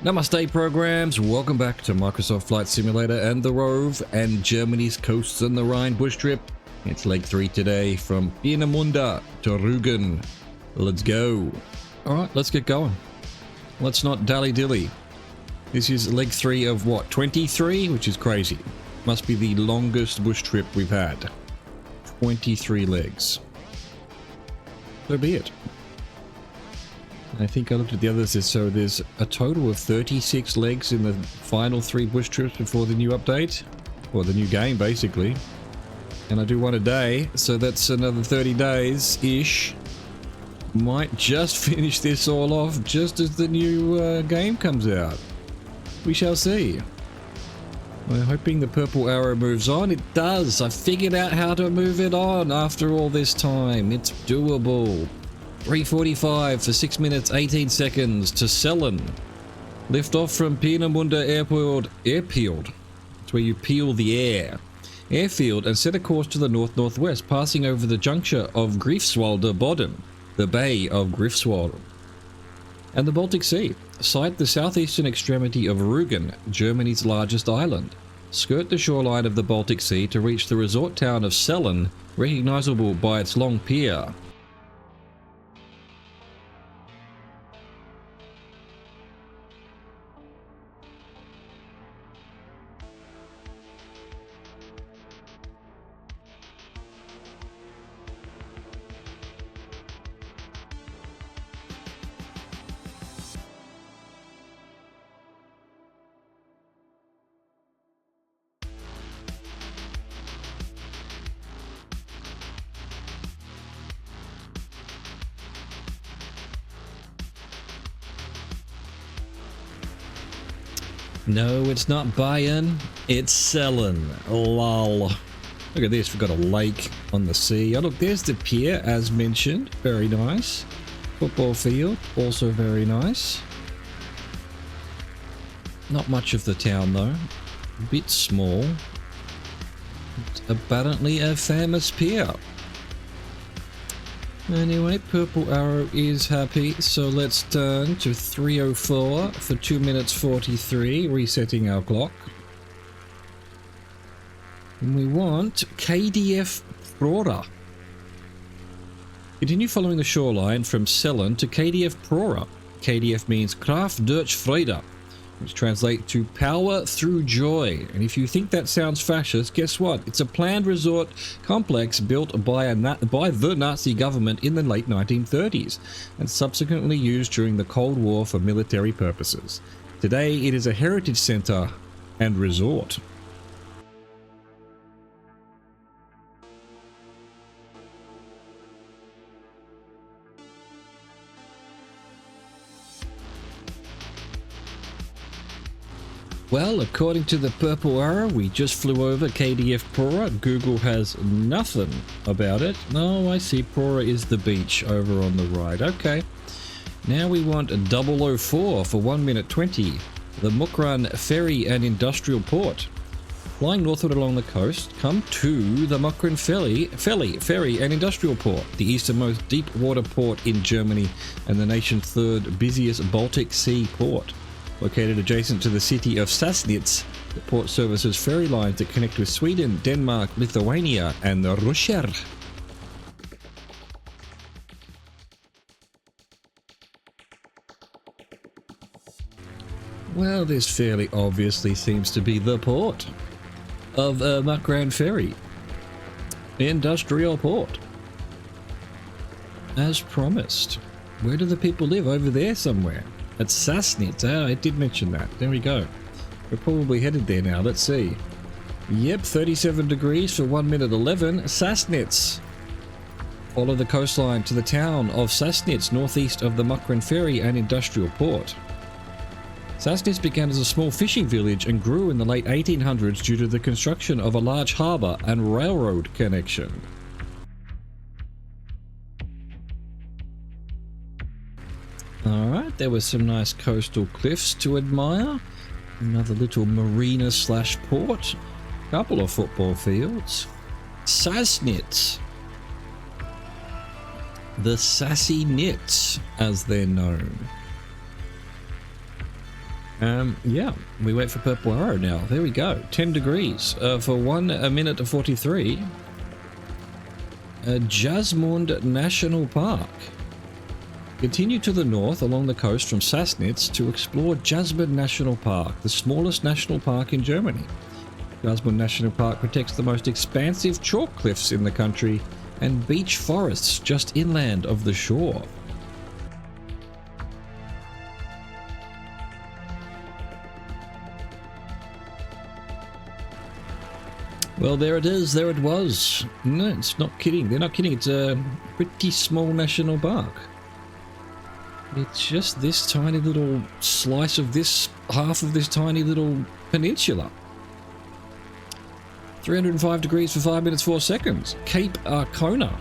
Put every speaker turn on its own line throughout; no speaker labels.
Namaste programs, welcome back to Microsoft Flight Simulator and the Rove and Germany's coasts and the Rhine bush trip. It's leg 3 today from Peenemunde to Rügen. Let's go. Alright, let's get going. Let's not dally-dilly. This is leg 3 of what, 23? Which is crazy. Must be the longest bush trip we've had. 23 legs. So be it. I think I looked at the others, so there's a total of 36 legs in the final 3 bush trips before the new update, or the new game basically. And I do one a day, so that's another 30 days-ish. Might just finish this all off just as the new game comes out. We shall see. We're hoping the purple arrow moves on. It does! I figured out how to move it on after all this time. It's doable. 3:45 for 6 minutes 18 seconds to Cellen. Lift off from Peenemunde Airfield. It's where you peel the airfield, and set a course to the north-northwest, passing over the juncture of Greifswalder Bodden, the Bay of Greifswald, and the Baltic Sea. Sight the southeastern extremity of Rugen, Germany's largest island. Skirt the shoreline of the Baltic Sea to reach the resort town of Cellen, recognizable by its long pier. No, it's not Bayern, it's Cellen. Lol. Look at this, we've got a lake on the sea. Oh look, there's the pier as mentioned. Very nice. Football field, also very nice. Not much of the town though. A bit small. It's apparently a famous pier. Anyway, purple arrow is happy, so let's turn to 3:04 for 2 minutes 43, resetting our clock. And we want KDF Prora. Continue following the shoreline from Cellen to KDF Prora. KDF means Kraft durch Freude, which translates to power through joy. And if you think that sounds fascist, guess what? It's a planned resort complex built by the Nazi government in the late 1930s and subsequently used during the Cold War for military purposes. Today it is a heritage center and resort. Well, according to the purple arrow, we just flew over KDF Prora. Google has nothing about it. Oh, I see. Prora is the beach over on the right. Okay. Now we want a 004 for 1 minute 20. The Mukran Ferry and Industrial Port. Flying northward along the coast, come to the Mukran Ferry and Industrial Port, the easternmost deep water port in Germany and the nation's 3rd busiest Baltic Sea port. Located adjacent to the city of Sassnitz, the port services ferry lines that connect with Sweden, Denmark, Lithuania, and Russia. Well, this fairly obviously seems to be the port of Mukran Ferry. Industrial port. As promised. Where do the people live? Over there somewhere. At Sassnitz. Oh, I did mention that. There we go. We're probably headed there now. Let's see. Yep, 37 degrees for 1 minute 11. Sassnitz. Follow the coastline to the town of Sassnitz, northeast of the Mukran Ferry and Industrial Port. Sassnitz began as a small fishing village and grew in the late 1800s due to the construction of a large harbour and railroad connection. Alright, there were some nice coastal cliffs to admire. Another little marina slash port. Couple of football fields. Sassnitz. The Sassy Nits, as they're known. Yeah, we wait for purple arrow now. There we go. 10 degrees for 1 minute to 43. Jasmund National Park. Continue to the north along the coast from Sassnitz to explore Jasmund National Park, the smallest national park in Germany. Jasmund National Park protects the most expansive chalk cliffs in the country and beech forests just inland of the shore. Well, there it is. There it was. No, it's not kidding. They're not kidding. It's a pretty small national park. It's just this tiny little slice of this, half of this tiny little peninsula. 305 degrees for 5 minutes 4 seconds. Cape Arcona.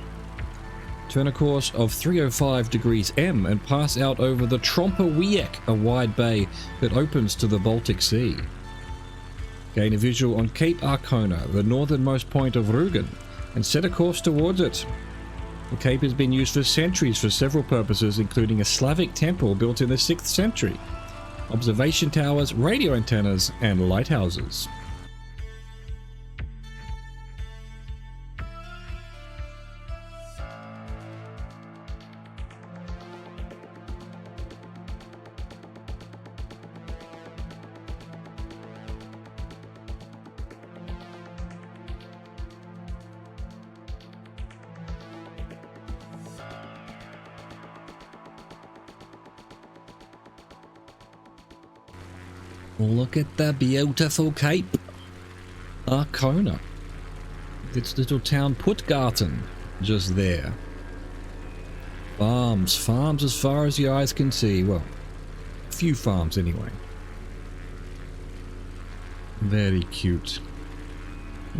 Turn a course of 305 degrees M and pass out over the Tromperwieck, a wide bay that opens to the Baltic Sea. Gain a visual on Cape Arcona, the northernmost point of Rügen, and set a course towards it. The cape has been used for centuries for several purposes, including a Slavic temple built in the 6th century, observation towers, radio antennas, and lighthouses. Look at the beautiful Cape Arcona. Its little town Puttgarten just there. Farms as far as your eyes can see. Well, a few farms anyway. Very cute.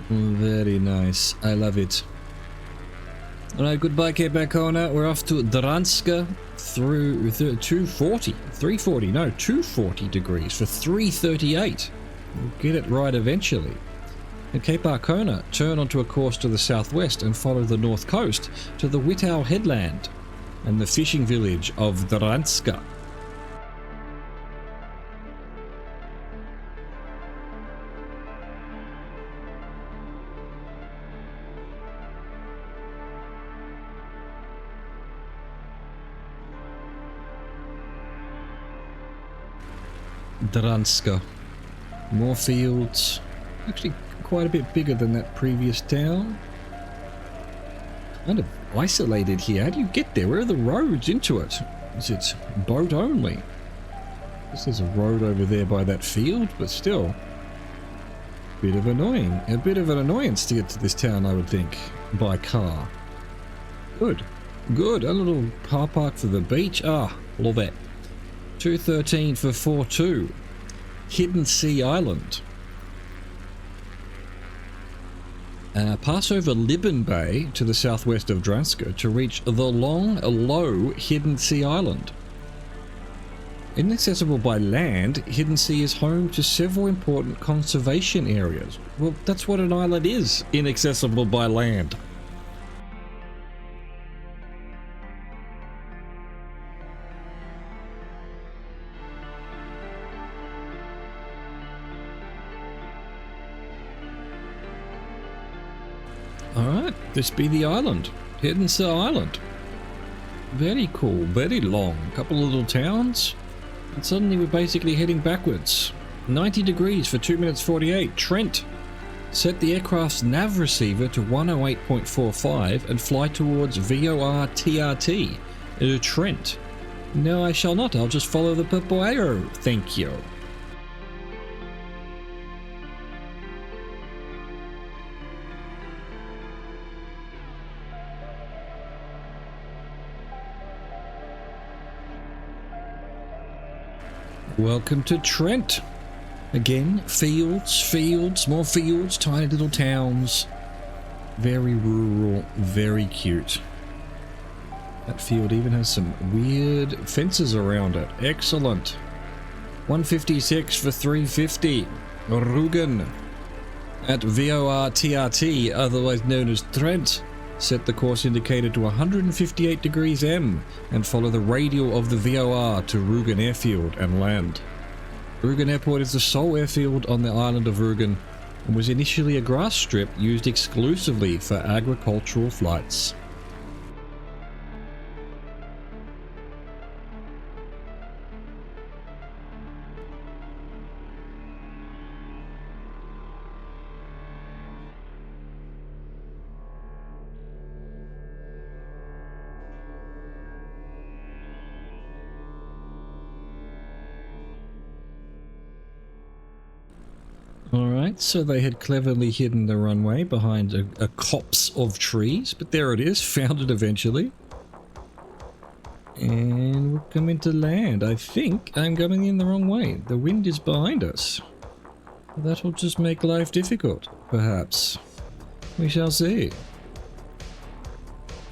Very nice. I love it. Alright, goodbye Cape Arcona. We're off to Dranska through 240 degrees for 338. We'll get it right eventually. At Cape Arcona, turn onto a course to the southwest and follow the north coast to the Wittau headland and the fishing village of Dranska. Dranska. More fields. Actually quite a bit bigger than that previous town. Kind of isolated here. How do you get there? Where are the roads into it? Is it boat only? I guess there's a road over there by that field, but still. A bit of an annoyance to get to this town, I would think, by car. Good. Good. A little car park for the beach. Ah, love it. 213 for 4-2. Hidden Sea Island. Pass over Libben Bay to the southwest of Dranska to reach the long, low Hidden Sea Island. Inaccessible by land, Hidden Sea is home to several important conservation areas. Well, that's what an island is, inaccessible by land. Alright, this be the island. Hidden Sea Island. Very cool, very long. Couple of little towns. And suddenly we're basically heading backwards. 90 degrees for 2 minutes 48. Trent. Set the aircraft's nav receiver to 108.45 and fly towards VOR TRT. Trent. No, I shall not. I'll just follow the purple arrow. Thank you. Welcome to Trent. Again, fields, more fields, tiny little towns. Very rural, very cute. That field even has some weird fences around it. Excellent. 156 for 350. Rugen. At VOR TRT, otherwise known as Trent. Set the course indicator to 158 degrees M and follow the radial of the VOR to Rugen airfield and land. Rügen Airport is the sole airfield on the island of Rügen and was initially a grass strip used exclusively for agricultural flights. Alright, so they had cleverly hidden the runway behind a copse of trees, but there it is, found it eventually. And we're coming to land. I think I'm going in the wrong way. The wind is behind us. That'll just make life difficult, perhaps. We shall see.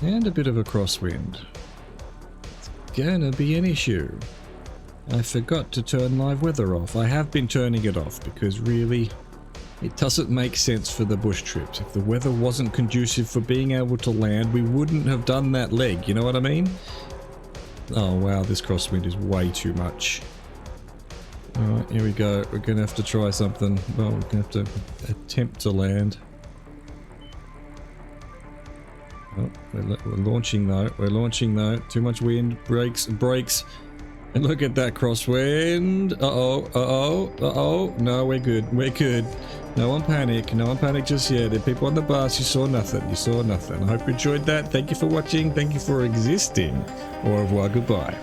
And a bit of a crosswind. It's gonna be an issue. I forgot to turn live weather off. I have been turning it off because really, it doesn't make sense for the bush trips. If the weather wasn't conducive for being able to land, we wouldn't have done that leg, you know what I mean? Oh wow, this crosswind is way too much. Alright, here we go. We're gonna have to try something. Well, we're gonna have to attempt to land. Oh, we're launching though. We're launching though. Too much wind. Brakes. And look at that crosswind. Uh-oh, uh-oh, uh-oh. No, we're good. We're good. No one panic. No one panic just yet. The people on the bus, you saw nothing. You saw nothing. I hope you enjoyed that. Thank you for watching. Thank you for existing. Au revoir, goodbye.